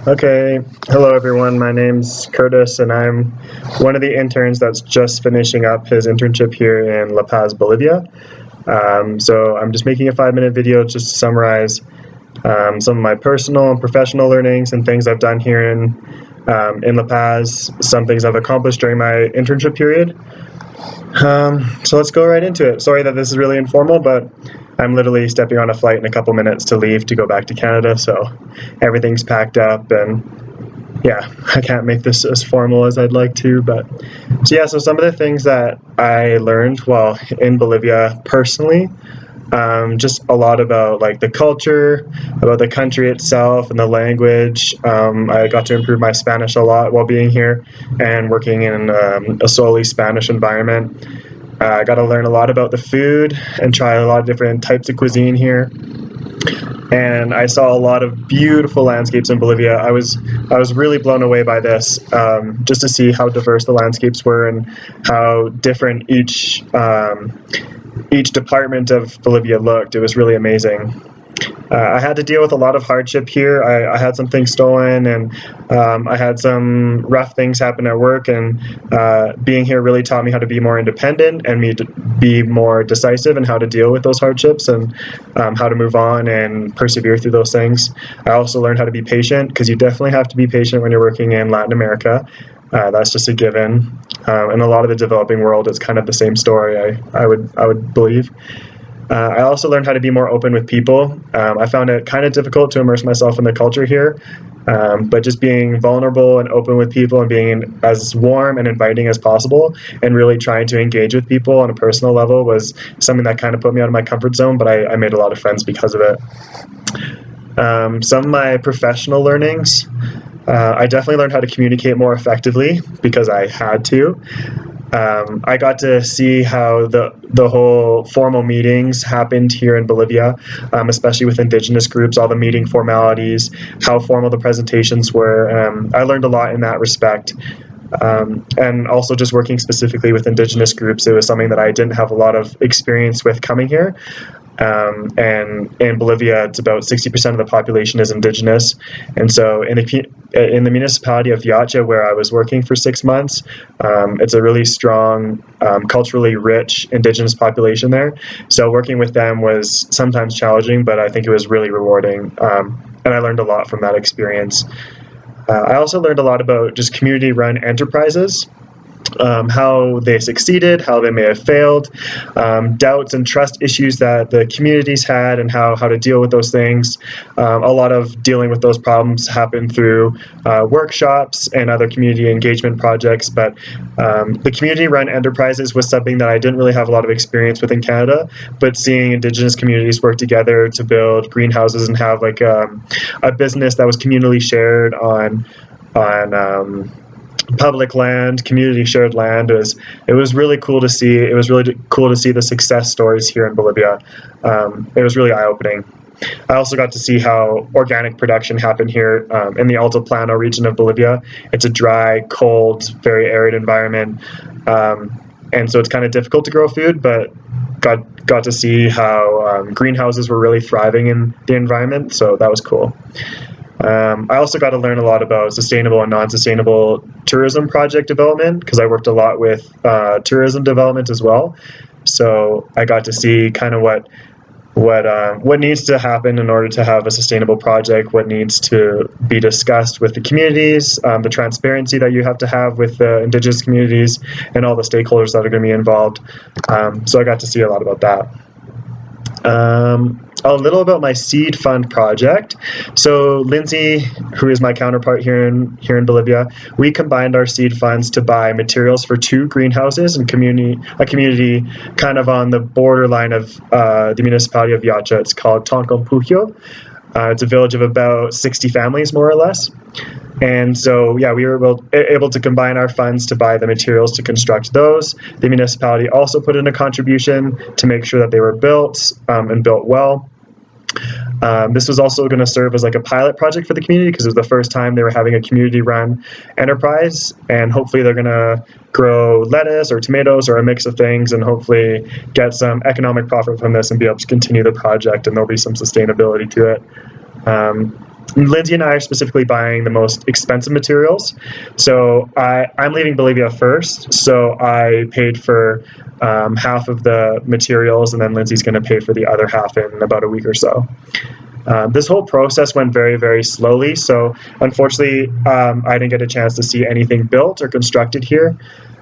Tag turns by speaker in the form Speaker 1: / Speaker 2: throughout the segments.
Speaker 1: Okay, hello everyone. My name's Curtis, and I'm one of the interns that's just finishing up his internship here in La Paz, Bolivia. So I'm just making a 5-minute video just to summarize some of my personal and professional learnings and things I've done here in La Paz, some things I've accomplished during my internship period. So let's go right into it. Sorry that this is really informal, but I'm literally stepping on a flight in a couple minutes to leave to go back to Canada, so everything's packed up, and yeah, I can't make this as formal as I'd like to, but so some of the things that I learned while in Bolivia personally, just a lot about like the culture, about the country itself and the language. I got to improve my Spanish a lot while being here and working in a solely Spanish environment. I got to learn a lot about the food and try a lot of different types of cuisine here. And I saw a lot of beautiful landscapes in Bolivia. I was really blown away by this, just to see how diverse the landscapes were and how different each department of Bolivia looked. It was really amazing. I had to deal with a lot of hardship here. I had some things stolen, and I had some rough things happen at work, and being here really taught me how to be more independent and me to be more decisive and how to deal with those hardships and how to move on and persevere through those things. I also learned how to be patient, because you definitely have to be patient when you're working in Latin America. That's just a given. And a lot of the developing world is kind of the same story, I would believe. I also learned how to be more open with people. I found it kind of difficult to immerse myself in the culture here, but just being vulnerable and open with people and being as warm and inviting as possible and really trying to engage with people on a personal level was something that kind of put me out of my comfort zone, but I made a lot of friends because of it. Some of my professional learnings, I definitely learned how to communicate more effectively because I had to. I got to see how the whole formal meetings happened here in Bolivia, especially with indigenous groups, all the meeting formalities, how formal the presentations were. I learned a lot in that respect. And also just working specifically with indigenous groups, it was something that I didn't have a lot of experience with coming here. And in Bolivia, it's about 60% of the population is indigenous. And so in the municipality of Viacha, where I was working for 6 months, it's a really strong, culturally rich indigenous population there. So working with them was sometimes challenging, but I think it was really rewarding. And I learned a lot from that experience. I also learned a lot about just community-run enterprises. How they succeeded, how they may have failed, doubts and trust issues that the communities had, and how to deal with those things. A lot of dealing with those problems happened through workshops and other community engagement projects, but the community-run enterprises was something that I didn't really have a lot of experience with in Canada, but seeing indigenous communities work together to build greenhouses and have like a business that was communally shared on public land, community shared land. It was really cool to see. It was really cool to see the success stories here in Bolivia. It was really eye-opening. I also got to see how organic production happened here in the Altiplano region of Bolivia. It's a dry, cold, very arid environment, and so it's kind of difficult to grow food, but got to see how greenhouses were really thriving in the environment, so that was cool. I also got to learn a lot about sustainable and non-sustainable tourism project development, because I worked a lot with tourism development as well. So I got to see kind of what needs to happen in order to have a sustainable project, what needs to be discussed with the communities, the transparency that you have to have with the indigenous communities and all the stakeholders that are going to be involved. So I got to see a lot about that. A little about my seed fund project. So Lindsay, who is my counterpart here in Bolivia, we combined our seed funds to buy materials for 2 greenhouses and a community kind of on the borderline of the municipality of Viacha. It's called Tonconpujio. It's a village of about 60 families, more or less. And so, yeah, we were able to combine our funds to buy the materials to construct those. The municipality also put in a contribution to make sure that they were built and built well. This was also going to serve as like a pilot project for the community, because it was the first time they were having a community-run enterprise, and hopefully they're going to grow lettuce or tomatoes or a mix of things and hopefully get some economic profit from this and be able to continue the project, and there'll be some sustainability to it. Lindsay and I are specifically buying the most expensive materials. So I'm leaving Bolivia first, so I paid for half of the materials, and then Lindsay's going to pay for the other half in about a week or so. This whole process went very, very slowly, so unfortunately I didn't get a chance to see anything built or constructed here,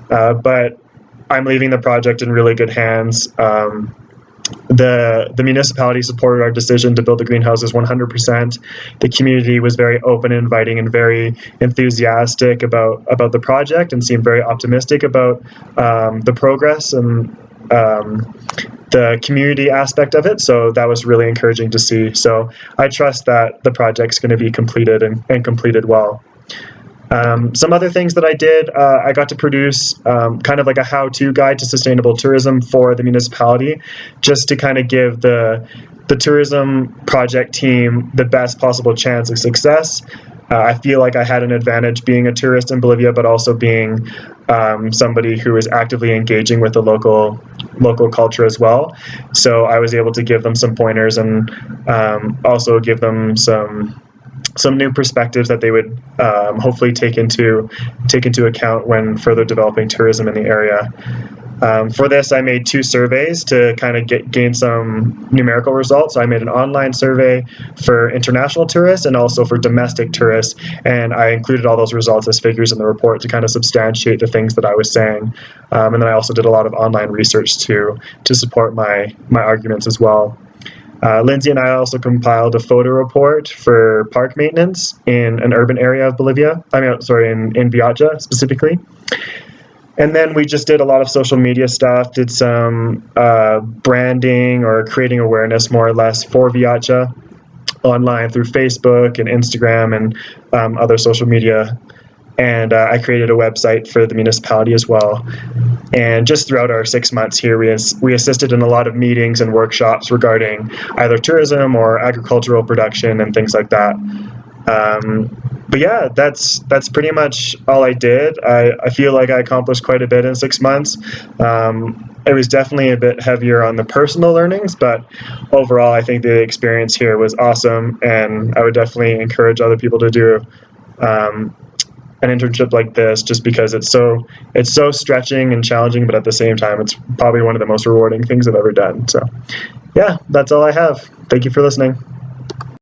Speaker 1: but I'm leaving the project in really good hands. The municipality supported our decision to build the greenhouses 100%. The community was very open, inviting, and very enthusiastic about the project, and seemed very optimistic about the progress and the community aspect of it. So that was really encouraging to see. So I trust that the project's going to be completed and completed well. Some other things that I did, I got to produce kind of like a how-to guide to sustainable tourism for the municipality, just to kind of give the tourism project team the best possible chance of success. I feel like I had an advantage being a tourist in Bolivia, but also being somebody who is actively engaging with the local culture as well. So I was able to give them some pointers, and also give them some new perspectives that they would hopefully take into account when further developing tourism in the area. For this, I made 2 surveys to kind of gain some numerical results. So I made an online survey for international tourists and also for domestic tourists, and I included all those results as figures in the report to kind of substantiate the things that I was saying. And then I also did a lot of online research to support my arguments as well. Lindsay and I also compiled a photo report for park maintenance in an urban area of Bolivia. In Viacha specifically. And then we just did a lot of social media stuff, did some branding or creating awareness more or less for Viacha online through Facebook and Instagram and other social media. And I created a website for the municipality as well. And just throughout our 6 months here, we assisted in a lot of meetings and workshops regarding either tourism or agricultural production and things like that. But yeah, that's pretty much all I did. I feel like I accomplished quite a bit in 6 months. It was definitely a bit heavier on the personal learnings, but overall, I think the experience here was awesome, and I would definitely encourage other people to do an internship like this, just because it's so stretching and challenging, but at the same time, it's probably one of the most rewarding things I've ever done. So yeah, that's all I have. Thank you for listening.